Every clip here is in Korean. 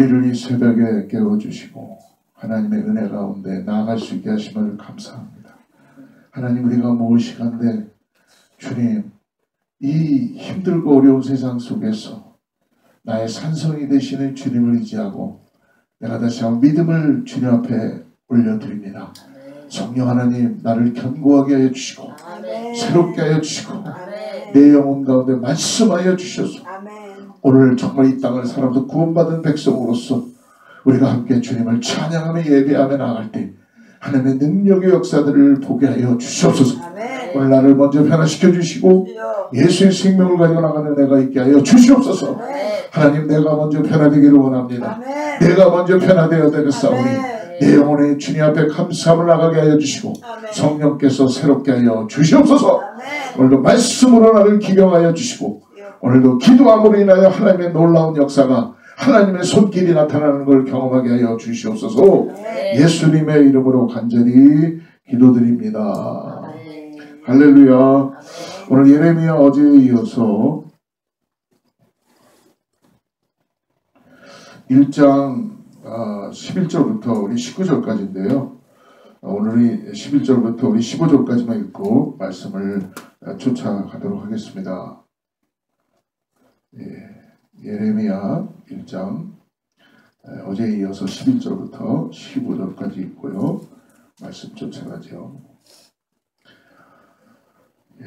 우리를 이 새벽에 깨워주시고 하나님의 은혜 가운데 나아갈 수 있게 하심을 감사합니다. 하나님, 우리가 무엇이간데 주님, 이 힘들고 어려운 세상 속에서 나의 산성이 되시는 주님을 의지하고 내가 다시 한번 믿음을 주님 앞에 올려드립니다. 성령 하나님, 나를 견고하게 하여 주시고 새롭게 하여 주시고 내 영혼 가운데 말씀하여 주셔서 오늘 정말 이 땅을 살아서 구원받은 백성으로서 우리가 함께 주님을 찬양하며 예배하며 나아갈 때 하나님의 능력의 역사들을 보게 하여 주시옵소서. 오늘 나를 먼저 변화시켜 주시고 예수의 생명을 가지고 나가는 내가 있게 하여 주시옵소서. 하나님, 내가 먼저 변화되기를 원합니다. 내가 먼저 변화되어야 되겠사오니 내 영혼의 주님 앞에 감사함을 나가게 하여 주시고 성령께서 새롭게 하여 주시옵소서. 오늘도 말씀으로 나를 기경하여 주시고 오늘도 기도함으로 인하여 하나님의 놀라운 역사가 하나님의 손길이 나타나는 걸 경험하게 하여 주시옵소서. 예수님의 이름으로 간절히 기도드립니다. 할렐루야. 오늘 예레미야 어제에 이어서 1장 11절부터 우리 19절까지인데요. 오늘이 11절부터 우리 15절까지만 읽고 말씀을 쫓아가도록 하겠습니다. 예레미야 1장 어제에 이어서 11절부터 15절까지 있고요. 말씀 쫓아가죠.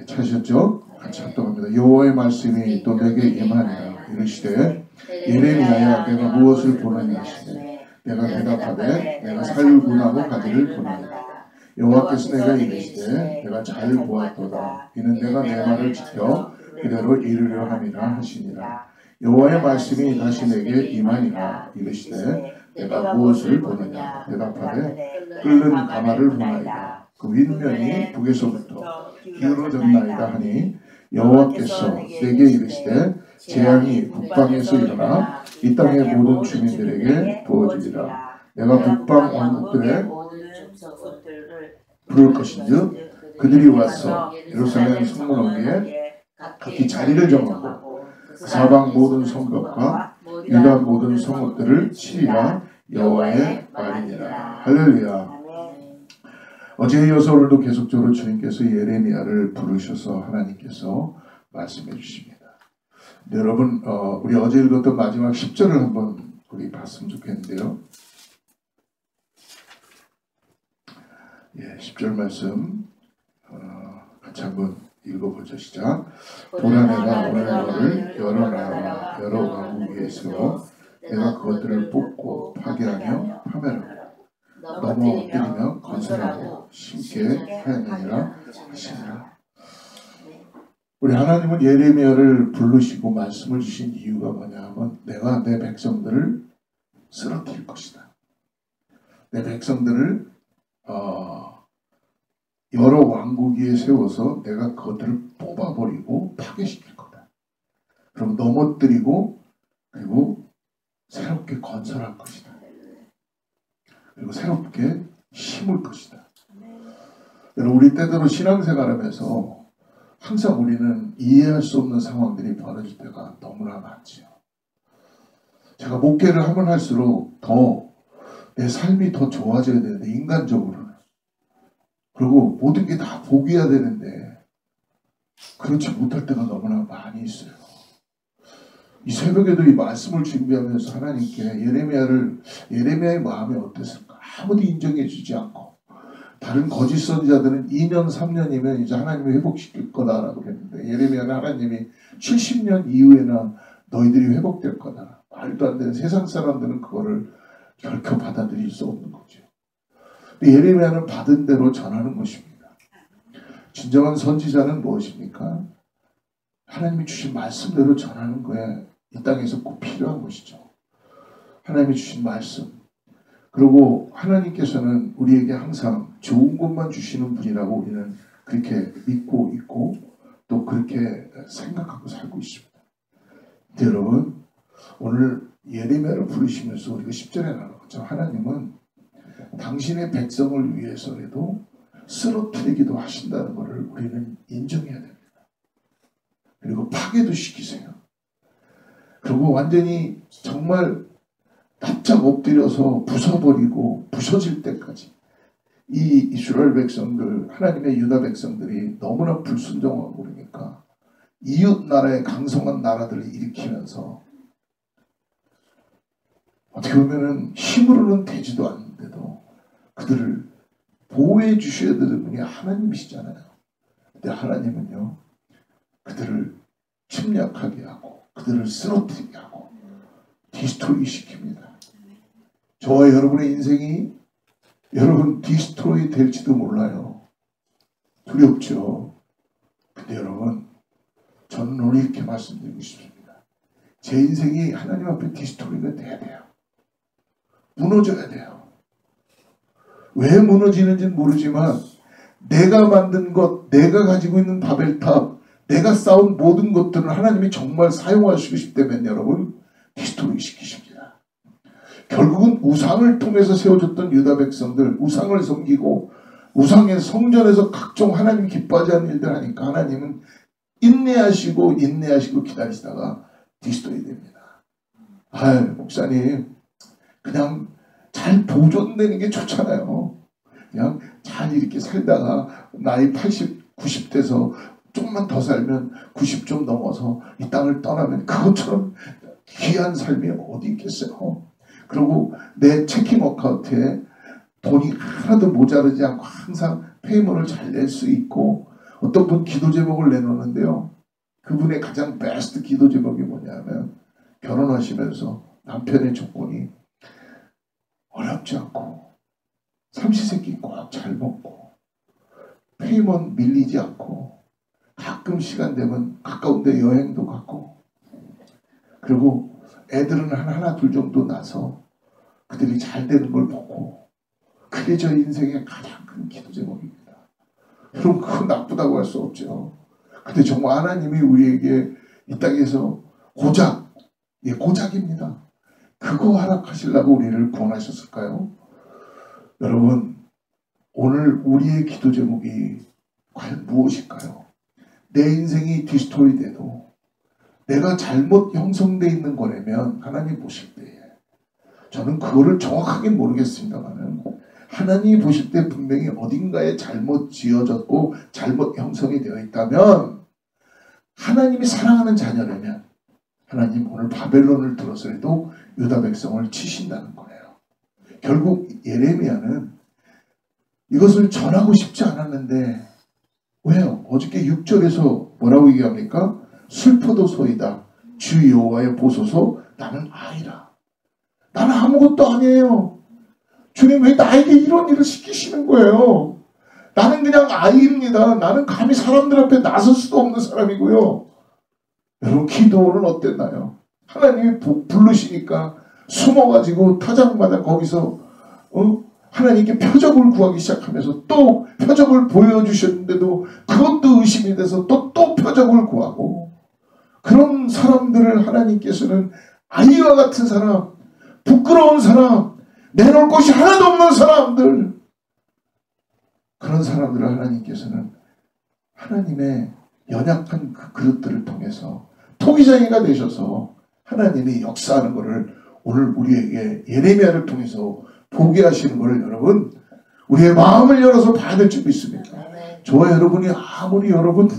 찾으셨죠? 같이 합독합니다. 여호와의 말씀이 또 내게 임하니라. 이르시되 예레미야야, 내가 무엇을 보느냐 하시되 내가 대답하되 내가 살구나무 가지를 보느니라. 여호와께서 내가 이르시되 내가 잘 보았도다. 이는 내가 내 말을 지켜 그대로 이루려 함이라 하시니라. 여호와의 말씀이 다시 내게 임하니라. 이르시되 내가 무엇을 보느냐. 대답하되 끓는 가마를 보나이다. 그 윗면이 북에서부터 기울어졌나이다 하니 여호와께서 내게 이르시되 재앙이 북방에서 일어나 이 땅의 모든 주민들에게 부어지리라. 내가 북방 왕국들의 부를 것인즉 그들이 와서 예루살렘 성문 위에 각기 자리를 정하고 사방 모든 성벽과 유다 모든 성읍들을 치리라. 여호와의 말이니라. 할렐루야. 어제에 이어서 오늘도 계속적으로 주님께서 예레미야를 부르셔서 하나님께서 말씀해 주십니다. 네, 여러분, 우리 어제 읽었던 마지막 10절을 한번 우리 봤으면 좋겠는데요. 10절 말씀 같이 한번 읽어보죠. 시작. 보라, 내가 오늘 너를 여러 나라와 여러 왕국 위에 세워 내가 그것들을 뽑고 파괴하며 파멸하고 넘어뜨리며 건설하고 심게 하였느니라 하시니라. 우리 하나님은 예레미야를 부르시고 말씀을 주신 이유가 뭐냐면 내가 내 백성들을 쓰러뜨릴 것이다. 내 백성들을 여러 왕국 위에 세워서 내가 그것들을 뽑아버리고 파괴시킬 거다. 그럼 넘어뜨리고 그리고 새롭게 건설할 것이다. 그리고 새롭게 심을 것이다. 여러분, 우리 때대로 신앙생활하면서 항상 우리는 이해할 수 없는 상황들이 벌어질 때가 너무나 많지요. 제가 목회를 하면 할수록 더 내 삶이 더 좋아져야 되는데, 인간적으로는. 그리고 모든 게 다 복이어야 되는데 그렇지 못할 때가 너무나 많이 있어요. 이 새벽에도 이 말씀을 준비하면서 하나님께 예레미야의 마음이 어땠을까? 아무도 인정해 주지 않고 다른 거짓 선지자들은 2년 3년이면 이제 하나님이 회복시킬 거다라고 했는데 예레미야는 하나님이 70년 이후에나 너희들이 회복될 거다. 말도 안 되는 세상 사람들은 그거를 결코 받아들일 수 없는 거죠. 예레미야는 받은 대로 전하는 것입니다. 진정한 선지자는 무엇입니까? 하나님이 주신 말씀대로 전하는 거에 이 땅에서 꼭 필요한 것이죠. 하나님이 주신 말씀. 그리고 하나님께서는 우리에게 항상 좋은 것만 주시는 분이라고 우리는 그렇게 믿고 있고 또 그렇게 생각하고 살고 있습니다. 근데 여러분, 오늘 예레미야를 부르시면서 우리가 10절에 나오는 것처럼 하나님은 당신의 백성을 위해서라도 쓰러뜨리기도 하신다는 것을 우리는 인정해야 됩니다. 그리고 파괴도 시키세요. 그리고 완전히 정말 납작 엎드려서 부숴버리고 부서질 때까지 이 이스라엘 백성들, 하나님의 유다 백성들이 너무나 불순종하고 그러니까 이웃 나라의 강성한 나라들을 일으키면서 어떻게 보면은 힘으로는 되지도 않는데도 그들을 보호해 주셔야 되는 분이 하나님이시잖아요. 근데 하나님은요, 그들을 침략하게 하고 그들을 쓰러뜨리게 하고 디스트로이 시킵니다. 저와 여러분의 인생이 여러분 디스트로이 될지도 몰라요. 두렵죠. 근데 여러분, 저는 오늘 이렇게 말씀드리고 싶습니다. 제 인생이 하나님 앞에 디스트로이가 돼야 돼요. 무너져야 돼요. 왜 무너지는지는 모르지만 내가 만든 것, 내가 가지고 있는 바벨탑, 내가 쌓은 모든 것들을 하나님이 정말 사용하시고 싶다면 여러분 디스트로이 시키십니다. 결국은 우상을 통해서 세워졌던 유다 백성들, 우상을 섬기고 우상의 성전에서 각종 하나님 기뻐하지 않는 일들 하니까 하나님은 인내하시고 기다리시다가 디스트로이 됩니다. 아유, 목사님 그냥 잘 보존되는 게 좋잖아요. 그냥 잘 이렇게 살다가 나이 80, 90 돼서 조금만 더 살면 90 좀 넘어서 이 땅을 떠나면 그것처럼 귀한 삶이 어디 있겠어요. 그리고 내 체킹 어카운트에 돈이 하나도 모자르지 않고 항상 페이먼을 잘 낼 수 있고, 어떤 분 기도 제목을 내놓는데요. 그분의 가장 베스트 기도 제목이 뭐냐면 결혼하시면서 남편의 조건이 어렵지 않고 삼시세끼 꼭 잘 먹고 페이먼 밀리지 않고 가끔 시간 되면 가까운 데 여행도 가고, 그리고 애들은 하나 둘 정도 나서 그들이 잘 되는 걸 보고, 그게 저 인생의 가장 큰 기도 제목입니다. 여러분 그건 나쁘다고 할 수 없죠. 근데 정말 하나님이 우리에게 이 땅에서 고작입니다. 그거 허락하시려고 우리를 구원하셨을까요? 여러분, 오늘 우리의 기도 제목이 과연 무엇일까요? 내 인생이 디스토리 돼도 내가 잘못 형성되어 있는 거라면 하나님 보실 때에, 저는 그거를 정확하게 모르겠습니다만 하나님이 보실 때 분명히 어딘가에 잘못 지어졌고 잘못 형성이 되어 있다면, 하나님이 사랑하는 자녀라면 하나님 오늘 바벨론을 들어서라도 유다 백성을 치신다는 거예요. 결국 예레미야는 이것을 전하고 싶지 않았는데, 왜요? 어저께 6절에서 뭐라고 얘기합니까? 슬퍼도소이다. 주 여호와의 보소서, 나는 아이라. 나는 아무것도 아니에요. 주님 왜 나에게 이런 일을 시키시는 거예요? 나는 그냥 아이입니다. 나는 감히 사람들 앞에 나설 수도 없는 사람이고요. 여러분 기도는 어땠나요? 하나님이 부르시니까 숨어가지고 타작마다 거기서 하나님께 표적을 구하기 시작하면서 또 표적을 보여주셨는데도 그것도 의심이 돼서 또 표적을 구하고, 그런 사람들을 하나님께서는 아이와 같은 사람, 부끄러운 사람, 내놓을 것이 하나도 없는 사람들, 그런 사람들을 하나님께서는 하나님의 연약한 그 그릇들을 통해서 토기장이가 되셔서 하나님이 역사하는 것을 오늘 우리에게 예레미야를 통해서 보게 하시는 것을 여러분 우리의 마음을 열어서 봐야 될 줄 믿습니다. 저와 여러분이 아무리 여러분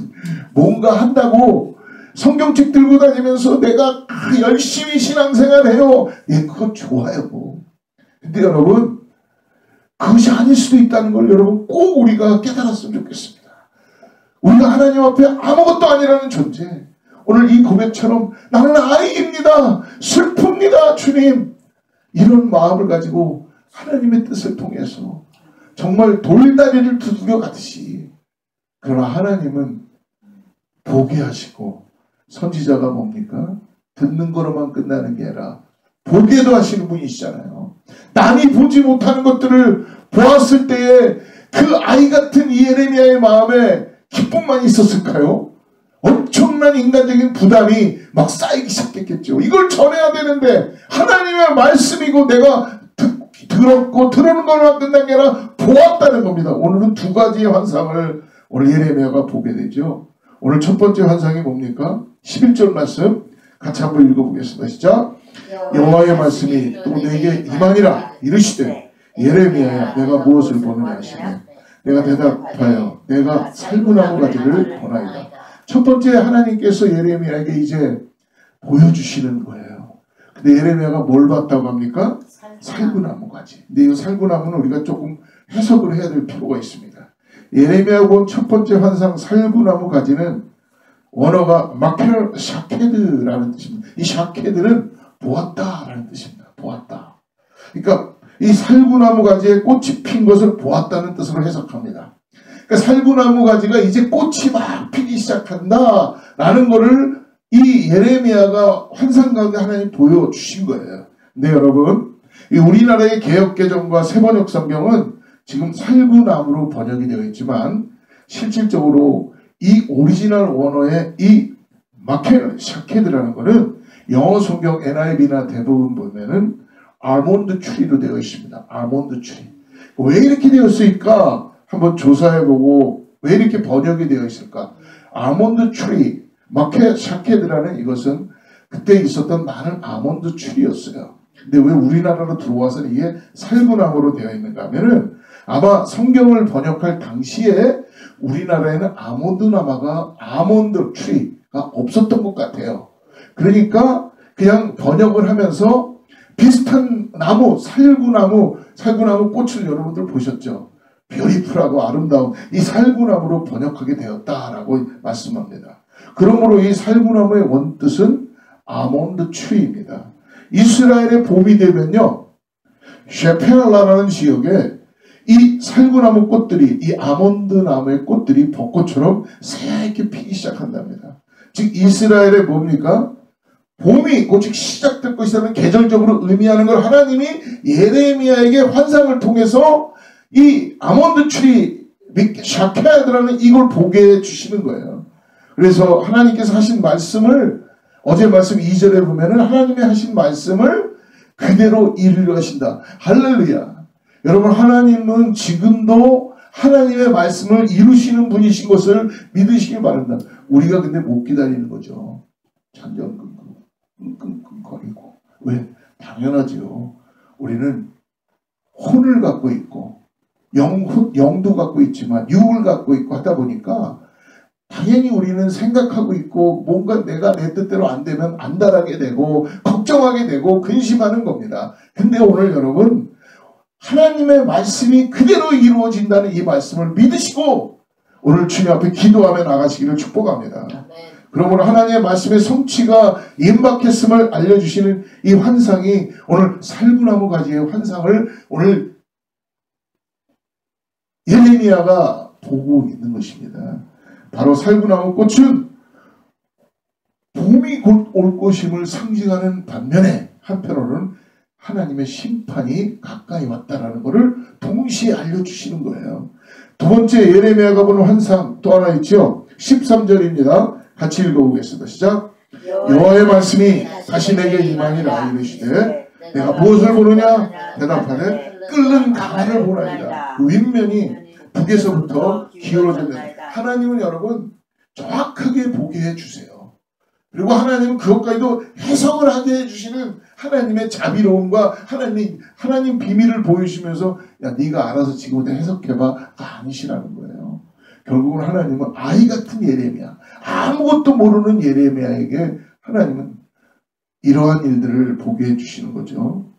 뭔가 한다고 성경책 들고 다니면서 내가 열심히 신앙생활해요, 예, 그거 좋아요. 근데 여러분 그것이 아닐 수도 있다는 걸 여러분 꼭 우리가 깨달았으면 좋겠습니다. 우리가 하나님 앞에 아무것도 아니라는 존재, 오늘 이 고백처럼 나는 아이입니다, 슬픕니다 주님, 이런 마음을 가지고 하나님의 뜻을 통해서 정말 돌다리를 두들겨 가듯이, 그러나 하나님은 보게 하시고, 선지자가 뭡니까? 듣는 거로만 끝나는 게 아니라 보게도 하시는 분이시잖아요. 남이 보지 못하는 것들을 보았을 때에 그 아이 같은 예레미야의 마음에 기쁨만 있었을까요? 엄청난 인간적인 부담이 막 쌓이기 시작했겠죠. 이걸 전해야 되는데 하나님의 말씀이고 내가 들었고 들은 걸로 끝난 게 아니라 보았다는 겁니다. 오늘은 두 가지의 환상을 오늘 예레미야가 보게 되죠. 오늘 첫 번째 환상이 뭡니까? 11절 말씀 같이 한번 읽어보겠습니다. 시작. 여호와의 말씀이 또 내게 임하니라 이르시되 예레미야야 내가 무엇을 보느냐 하시네. 내가 대답하여 내가 살구나무 가지를 보나이다. 첫 번째 하나님께서 예레미야에게 이제 보여주시는 거예요. 근데 예레미야가 뭘 봤다고 합니까? 살구나무 가지. 근데 이 살구나무는 우리가 조금 해석을 해야 될 필요가 있습니다. 예레미야가 본 첫 번째 환상 살구나무 가지는 원어가 마켈 샤케드라는 뜻입니다. 이 샤케드는 보았다라는 뜻입니다. 보았다. 그러니까 이 살구나무 가지에 꽃이 핀 것을 보았다는 뜻으로 해석합니다. 그러니까 살구나무 가지가 이제 꽃이 막 피기 시작한다라는 것을 이 예레미야가 환상 가운데 하나님 보여주신 거예요. 근데 여러분, 이 우리나라의 개역개정과 새번역 성경은 지금 살구나무로 번역이 되어 있지만 실질적으로 이 오리지널 원어의 이 마켈 샤케드라는 것은 영어 성경 NIV나 대부분 보면은 아몬드 트리로 되어 있습니다. 아몬드 트리. 왜 이렇게 되었을까? 한번 조사해보고 왜 이렇게 번역이 되어 있을까? 아몬드 트리, 마켈 샤케드라는 이것은 그때 있었던 많은 아몬드 트리였어요. 근데 왜 우리나라로 들어와서 이게 살구나무로 되어 있는가 하면은 아마 성경을 번역할 당시에 우리나라에는 아몬드 트리가 없었던 것 같아요. 그러니까 그냥 번역을 하면서 비슷한 나무, 살구나무 꽃을 여러분들 보셨죠? 뷰티풀하고 아름다운 이 살구나무로 번역하게 되었다라고 말씀합니다. 그러므로 이 살구나무의 원뜻은 아몬드 트리입니다. 이스라엘의 봄이 되면요, 셰페알라라는 지역에 이 살구나무 꽃들이, 이 아몬드 나무의 꽃들이 벚꽃처럼 새하얗게 피기 시작한답니다. 즉 이스라엘의 뭡니까? 봄이 곧 시작될 것이라는 계절적으로 의미하는 걸 하나님이 예레미야에게 환상을 통해서 이 아몬드 트리 샤케드라는 이걸 보게 해주시는 거예요. 그래서 하나님께서 하신 말씀을 어제 말씀 2절에 보면은 하나님이 하신 말씀을 그대로 이루려 하신다. 할렐루야. 여러분, 하나님은 지금도 하나님의 말씀을 이루시는 분이신 것을 믿으시길 바랍니다. 우리가 근데 못 기다리는 거죠. 끙끙거리고. 왜? 당연하죠. 우리는 혼을 갖고 있고 영도 갖고 있지만 육을 갖고 있고 하다 보니까 당연히 우리는 생각하고 있고 뭔가 내가 내 뜻대로 안 되면 안달하게 되고 걱정하게 되고 근심하는 겁니다. 근데 오늘 여러분, 하나님의 말씀이 그대로 이루어진다는 이 말씀을 믿으시고 오늘 주님 앞에 기도하며 나가시기를 축복합니다. 그러므로 하나님의 말씀의 성취가 임박했음을 알려주시는 이 환상이 오늘 살구나무 가지의 환상을 오늘 예레미야가 보고 있는 것입니다. 바로 살구나무 꽃은 봄이 곧 올 것임을 상징하는 반면에 한편으로는 하나님의 심판이 가까이 왔다라는 것을 동시에 알려주시는 거예요. 두 번째 예레미야가 보는 환상 또 하나 있죠. 13절입니다. 같이 읽어보겠습니다. 시작. 여호와의 말씀이 다시 내게 임하니라 이르시되 내가 무엇을 보느냐? 대답하되 끓는 강을 보나이다. 그 윗면이 북에서부터 기울어진다. 하나님은 여러분 정확하게 보게 해주세요. 그리고 하나님은 그것까지도 해석을 하게 해주시는 하나님의 자비로움과 하나님 비밀을 보여주시면서 야 네가 알아서 지금부터 해석해봐가 아니시라는 거예요. 결국은 하나님은 아이 같은 예레미야, 아무것도 모르는 예레미야에게 하나님은 이러한 일들을 보게 해주시는 거죠.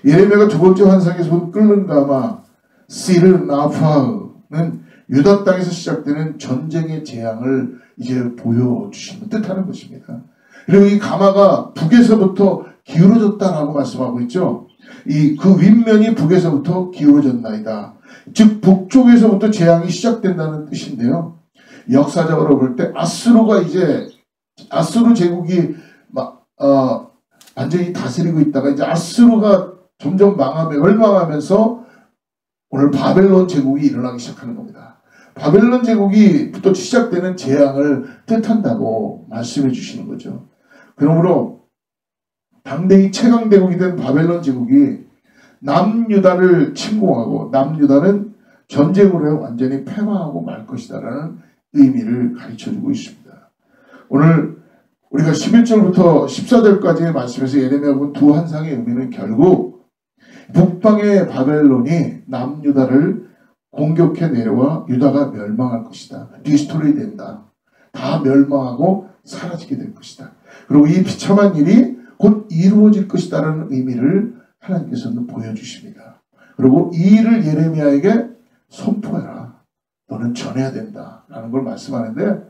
예레미야가 두 번째 환상에서 본 끓는 가마 시르나파는 유다 땅에서 시작되는 전쟁의 재앙을 이제 보여주시는 뜻하는 것입니다. 그리고 이 가마가 북에서부터 기울어졌다라고 말씀하고 있죠. 그 윗면이 북에서부터 기울어졌나이다. 즉 북쪽에서부터 재앙이 시작된다는 뜻인데요. 역사적으로 볼 때 아수르가 이제 아수르 제국이 완전히 다스리고 있다가 이제 아수르가 점점 멸망하면서 오늘 바벨론 제국이 일어나기 시작하는 겁니다. 바벨론 제국이부터 시작되는 재앙을 뜻한다고 말씀해 주시는 거죠. 그러므로 당대의 최강대국이 된 바벨론 제국이 남유다를 침공하고 남유다는 전쟁으로 완전히 패망하고 말 것이다라는 의미를 가르쳐주고 있습니다. 오늘 우리가 11절부터 14절까지의 말씀에서 예레미야가 본 두 환상의 의미는 결국 북방의 바벨론이 남유다를 공격해 내려와 유다가 멸망할 것이다. 디스토리 된다. 다 멸망하고 사라지게 될 것이다. 그리고 이 비참한 일이 곧 이루어질 것이다라는 의미를 하나님께서는 보여주십니다. 그리고 이 일을 예레미야에게 선포해라. 너는 전해야 된다. 라는 걸 말씀하는데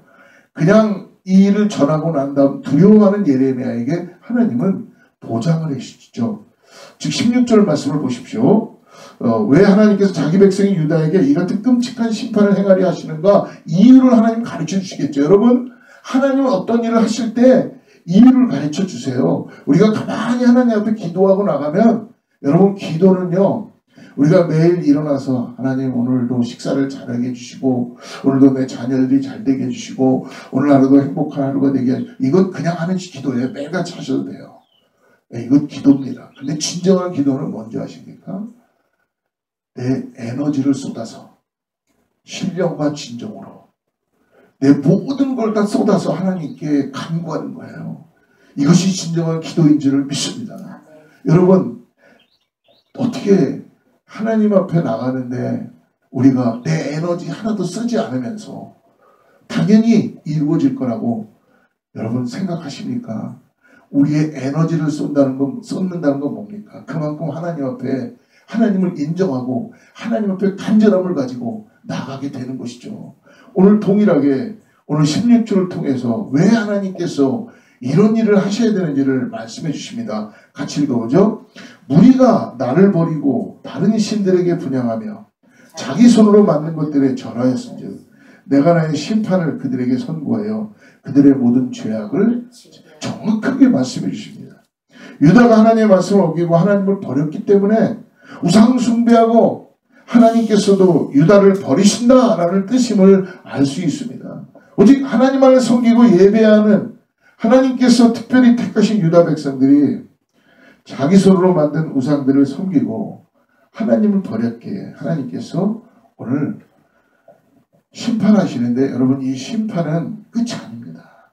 그냥 이 일을 전하고 난 다음 두려워하는 예레미야에게 하나님은 보장을 해주시죠. 즉 16절 말씀을 보십시오. 왜 하나님께서 자기 백성인 유다에게 이 같은 끔찍한 심판을 행하려 하시는가 이유를 하나님 가르쳐 주시겠죠. 여러분 하나님은 어떤 일을 하실 때 이유를 가르쳐 주세요. 우리가 가만히 하나님 앞에 기도하고 나가면 여러분 기도는요 우리가 매일 일어나서 하나님 오늘도 식사를 잘하게 해주시고 오늘도 내 자녀들이 잘되게 해주시고 오늘 하루도 행복한 하루가 되게 해주시고 이건 그냥 하는 기도예요. 매일같이 하셔도 돼요. 이건 기도입니다. 근데 진정한 기도는 뭔지 아십니까? 내 에너지를 쏟아서 신령과 진정으로 내 모든 걸 다 쏟아서 하나님께 간구하는 거예요. 이것이 진정한 기도인 줄을 믿습니다. 여러분 어떻게 하나님 앞에 나가는데 우리가 내 에너지 하나도 쓰지 않으면서 당연히 이루어질 거라고 여러분 생각하십니까? 우리의 에너지를 쏟는다는 건 뭡니까? 그만큼 하나님 앞에 하나님을 인정하고 하나님 앞에 간절함을 가지고 나가게 되는 것이죠. 오늘 동일하게 오늘 16절을 통해서 왜 하나님께서 이런 일을 하셔야 되는지를 말씀해 주십니다. 같이 읽어보죠. 무리가 나를 버리고 다른 신들에게 분향하며 자기 손으로 만든 것들에 절하였은즉 내가 나의 심판을 그들에게 선고하여 그들의 모든 죄악을 정확하게 말씀해 주십니다. 유다가 하나님의 말씀을 어기고 하나님을 버렸기 때문에 우상 숭배하고 하나님께서도 유다를 버리신다라는 뜻임을 알 수 있습니다. 오직 하나님만을 섬기고 예배하는 하나님께서 특별히 택하신 유다 백성들이 자기 손으로 만든 우상들을 섬기고 하나님을 버렸기에 하나님께서 오늘 심판하시는데 여러분 이 심판은 끝이 아닙니다.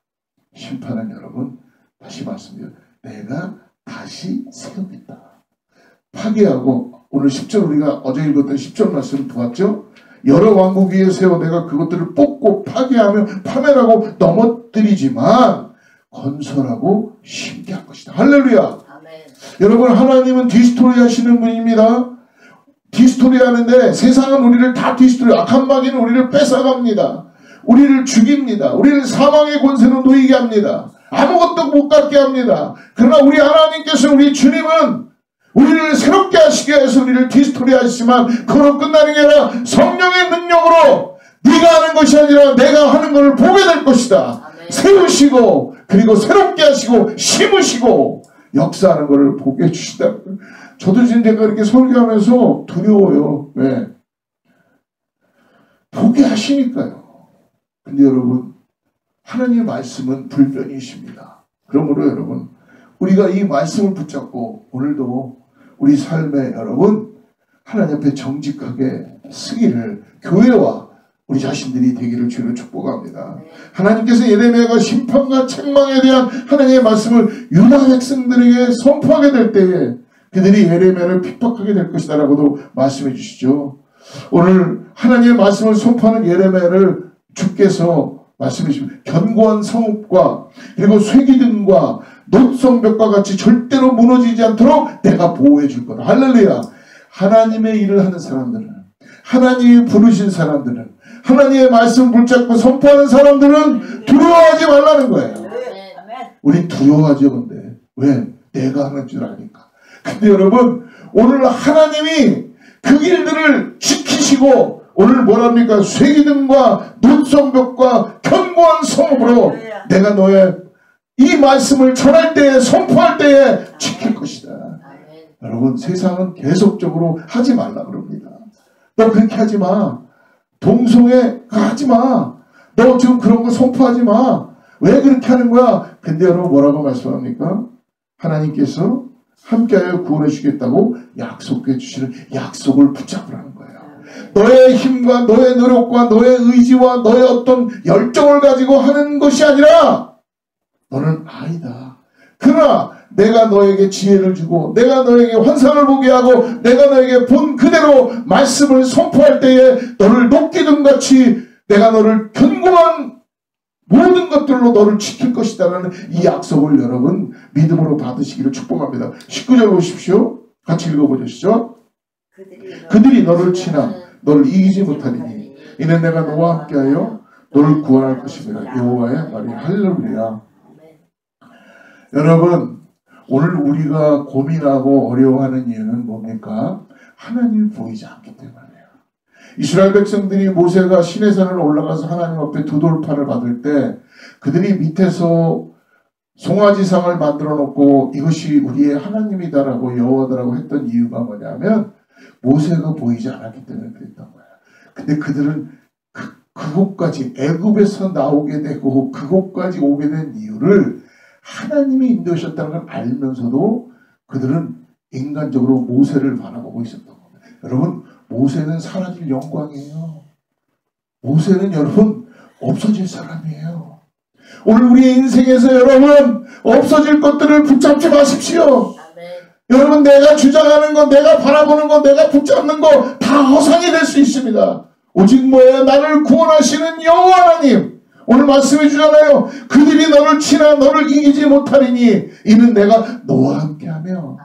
심판은 여러분 다시 말씀드려요. 내가 다시 세우겠다. 파괴하고 오늘 10절 우리가 어제 읽었던 10절 말씀 보았죠? 여러 왕국 위에 세워 내가 그것들을 뽑고 파괴하며 파멸하고 넘어뜨리지만 건설하고 심게 할 것이다. 할렐루야. 아멘. 여러분 하나님은 디스토리 하시는 분입니다. 디스토리 하는데 세상은 우리를 다 디스토리 악한 마귀는 우리를 뺏어갑니다. 우리를 죽입니다. 우리를 사망의 권세로 놓이게 합니다. 아무것도 못 갖게 합니다. 그러나 우리 하나님께서 우리 주님은 우리를 새롭게 하시기 위해서 우리를 디스토리 하시지만 그걸로 끝나는 게 아니라 성령의 능력으로 네가 하는 것이 아니라 내가 하는 것을 보게 될 것이다. 아멘. 세우시고 그리고 새롭게 하시고 심으시고 역사하는 것을 보게 해주시다. 저도 지금 제가 이렇게 설교하면서 두려워요. 왜? 보게 하시니까요. 근데 여러분 하나님의 말씀은 불변이십니다. 그러므로 여러분 우리가 이 말씀을 붙잡고 오늘도 우리 삶에 여러분 하나님 앞에 정직하게 쓰기를 교회와 우리 자신들이 되기를 주로 축복합니다. 하나님께서 예레미야가 심판과 책망에 대한 하나님의 말씀을 유다 백성들에게 선포하게 될 때에 그들이 예레미야를 핍박하게 될 것이다 라고도 말씀해 주시죠. 오늘 하나님의 말씀을 선포하는 예레미야를 주께서 말씀해 주십니다. 견고한 성읍과 그리고 쇠기둥과 노성벽과 같이 절대로 무너지지 않도록 내가 보호해 줄 거다. 할렐루야. 하나님의 일을 하는 사람들은 하나님이 부르신 사람들은 하나님의 말씀 붙잡고 선포하는 사람들은 두려워하지 말라는 거예요. 우리 두려워하죠. 근데 왜? 내가 하는 줄 아니까. 근데 여러분 오늘 하나님이 그 길들을 지키시고 오늘 뭐랍니까? 쇠기둥과 눈성벽과 견고한 성읍으로 내가 너의 이 말씀을 전할 때에 선포할 때에 지킬 것이다. 여러분 세상은 계속적으로 하지 말라 그럽니다. 너 그렇게 하지 마. 동성애 하지 마. 너 지금 그런 거 선포하지 마. 왜 그렇게 하는 거야? 근데 여러분 뭐라고 말씀합니까? 하나님께서 함께하여 구원해 주겠다고 약속해 주시는 약속을 붙잡으라는 거예요. 너의 힘과 너의 노력과 너의 의지와 너의 어떤 열정을 가지고 하는 것이 아니라 너는 아니다. 그러나 내가 너에게 지혜를 주고 내가 너에게 환상을 보게 하고 내가 너에게 본 그대로 말씀을 선포할 때에 너를 높기둥 같이 내가 너를 견고한 모든 것들로 너를 지킬 것이다 라는 이 약속을 여러분 믿음으로 받으시기를 축복합니다. 19절 보십시오. 같이 읽어보시죠. 그들이 너를 치나 너를 이기지 못하리니 이는 내가 너와 함께하여 너를 구원할 것이니라. 여호와의 말이 할렐루야. 여러분 오늘 우리가 고민하고 어려워하는 이유는 뭡니까? 하나님이 보이지 않기 때문이에요. 이스라엘 백성들이 모세가 시내산을 올라가서 하나님 앞에 두 돌판을 받을 때 그들이 밑에서 송아지상을 만들어 놓고 이것이 우리의 하나님이다라고 여호와다라고 했던 이유가 뭐냐면 모세가 보이지 않았기 때문에 그랬던 거야. 근데 그들은 그곳까지 애굽에서 나오게 되고 그곳까지 오게 된 이유를 하나님이 인도하셨다는 걸 알면서도 그들은 인간적으로 모세를 바라보고 있었던 겁니다. 여러분 모세는 사라질 영광이에요. 모세는 여러분 없어질 사람이에요. 오늘 우리의 인생에서 여러분 없어질 것들을 붙잡지 마십시오. 여러분 내가 주장하는 것, 내가 바라보는 것, 내가 붙잡는 것 다 허상이 될 수 있습니다. 오직 뭐예요? 나를 구원하시는 여호와 하나님. 오늘 말씀해 주잖아요. 그들이 너를 치나 너를 이기지 못하리니 이는 내가 너와 함께하며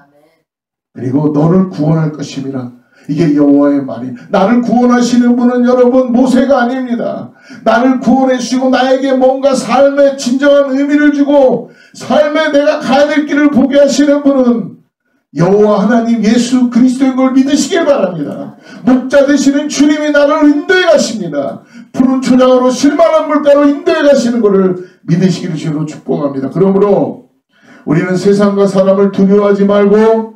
그리고 너를 구원할 것임이라. 이게 여호와의 말이. 나를 구원하시는 분은 여러분 모세가 아닙니다. 나를 구원해 주시고 나에게 뭔가 삶의 진정한 의미를 주고 삶에 내가 가야 될 길을 보게 하시는 분은 여호와 하나님 예수 그리스도인 걸 믿으시길 바랍니다. 목자 되시는 주님이 나를 인도해 가십니다. 푸른 초장으로 실만한 물가로 인도해 가시는 것을 믿으시기를 주로 축복합니다. 그러므로 우리는 세상과 사람을 두려워하지 말고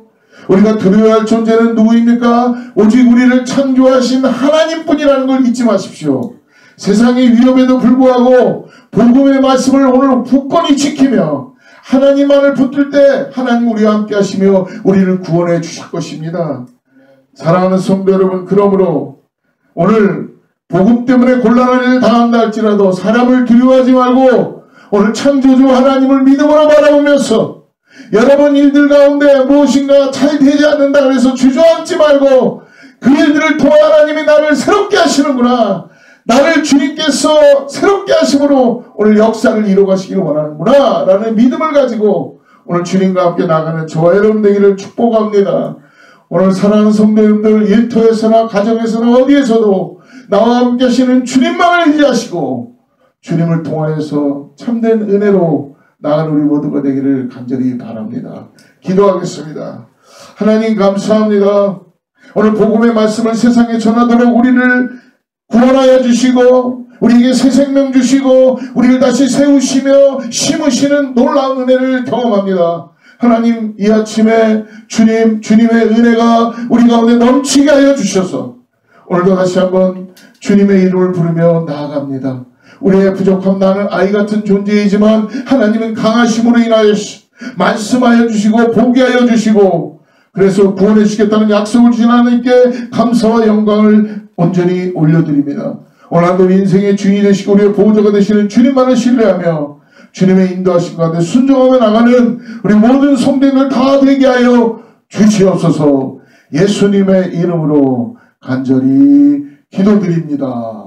우리가 두려워할 존재는 누구입니까? 오직 우리를 창조하신 하나님뿐이라는 걸 잊지 마십시오. 세상의 위협에도 불구하고 복음의 말씀을 오늘 굳건히 지키며 하나님만을 붙들 때 하나님 우리와 함께 하시며 우리를 구원해 주실 것입니다. 사랑하는 성도 여러분, 그러므로 오늘 복음 때문에 곤란한 일을 당한다 할지라도 사람을 두려워하지 말고 오늘 창조주 하나님을 믿음으로 바라보면서 여러분 일들 가운데 무엇인가 잘 되지 않는다 그래서 주저앉지 말고 그 일들을 통해 하나님이 나를 새롭게 하시는구나, 나를 주님께서 새롭게 하심으로 오늘 역사를 이루어가시기를 원하는구나 라는 믿음을 가지고 오늘 주님과 함께 나가는 저와 여러분 되기를 축복합니다. 오늘 사랑하는 성도 여러분들, 일터에서나 가정에서나 어디에서도 나와 함께 하시는 주님만을 의지하시고 주님을 통하여서 참된 은혜로 나아가는 우리 모두가 되기를 간절히 바랍니다. 기도하겠습니다. 하나님 감사합니다. 오늘 복음의 말씀을 세상에 전하도록 우리를 구원하여 주시고 우리에게 새 생명 주시고 우리를 다시 세우시며 심으시는 놀라운 은혜를 경험합니다. 하나님 이 아침에 주님의 은혜가 우리 가운데 넘치게 하여 주셔서 오늘도 다시 한번 주님의 이름을 부르며 나아갑니다. 우리의 부족함, 나는 아이 같은 존재이지만 하나님은 강하심으로 인하여 말씀하여 주시고 보게 하여 주시고 그래서 구원해 주시겠다는 약속을 주신 하나님께 감사와 영광을 온전히 올려드립니다. 오늘도 인생의 주인이 되시고 우리의 보호자가 되시는 주님만을 신뢰하며 주님의 인도하신 가운데 순종하며 나가는 우리 모든 성도들 다 되게 하여 주시옵소서. 예수님의 이름으로 간절히 기도드립니다.